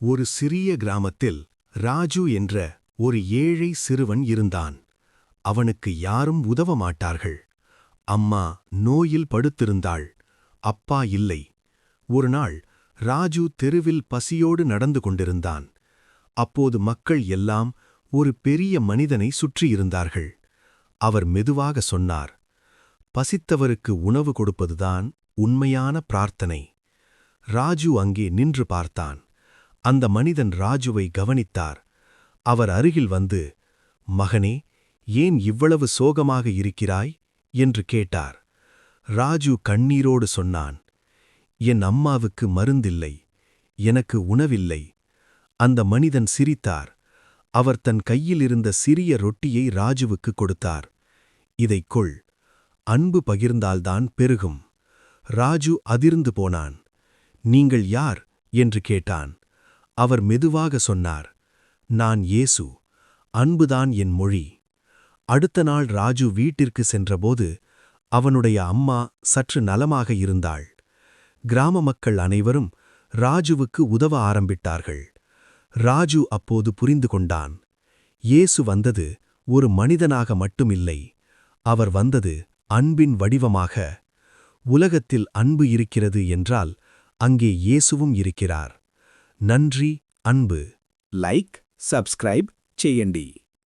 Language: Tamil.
ஒரு சிறிய கிராமத்தில் ராஜு என்ற ஒரு ஏழை சிறுவன் இருந்தான். அவனுக்கு யாரும் உதவ மாட்டார்கள். அம்மா நோயில் படுத்திருந்தாள். அப்பா இல்லை. ஒருநாள் ராஜு தெருவில் பசியோடு நடந்து கொண்டிருந்தான். அப்போது மக்கள் எல்லாம் ஒரு பெரிய மனிதனை சுற்றியிருந்தார்கள். அவர் மெதுவாக சொன்னார், பசித்தவருக்கு உணவு கொடுப்பதுதான் உண்மையான பிரார்த்தனை. ராஜு அங்கே நின்று பார்த்தான். அந்த மனிதன் ராஜுவை கவனித்தார். அவர் அருகில் வந்து, மகனே, ஏன் இவ்வளவு சோகமாக இருக்கிறாய் என்று கேட்டார். ராஜு கண்ணீரோடு சொன்னான், என் அம்மாவுக்கு மருந்தில்லை, எனக்கு உணவில்லை. அந்த மனிதன் சிரித்தார். அவர் தன் கையில் இருந்த சிறிய ரொட்டியை ராஜுவுக்கு கொடுத்தார். இதைக் கொள், அன்பு பகிர்ந்தால்தான் பெருகும். ராஜு அதிர்ந்து போனான். நீங்கள் யார் என்று கேட்டான். அவர் மெதுவாக சொன்னார், நான் இயேசு, அன்புதான் என் மொழி. அடுத்த நாள் ராஜு வீட்டிற்கு சென்றபோது அவனுடைய அம்மா சற்று நலமாக இருந்தாள். கிராம மக்கள் அனைவரும் ராஜுவுக்கு உதவ ஆரம்பித்தார்கள். ராஜு அப்போது புரிந்து கொண்டான், இயேசு வந்தது ஒரு மனிதனாக மட்டுமில்லை, அவர் வந்தது அன்பின் வடிவமாக. உலகத்தில் அன்பு இருக்கிறது என்றால் அங்கே இயேசுவும் இருக்கிறார். நன்றி, அன்பு. లైక్ సబ్స్క్రైబ్ చేయండి.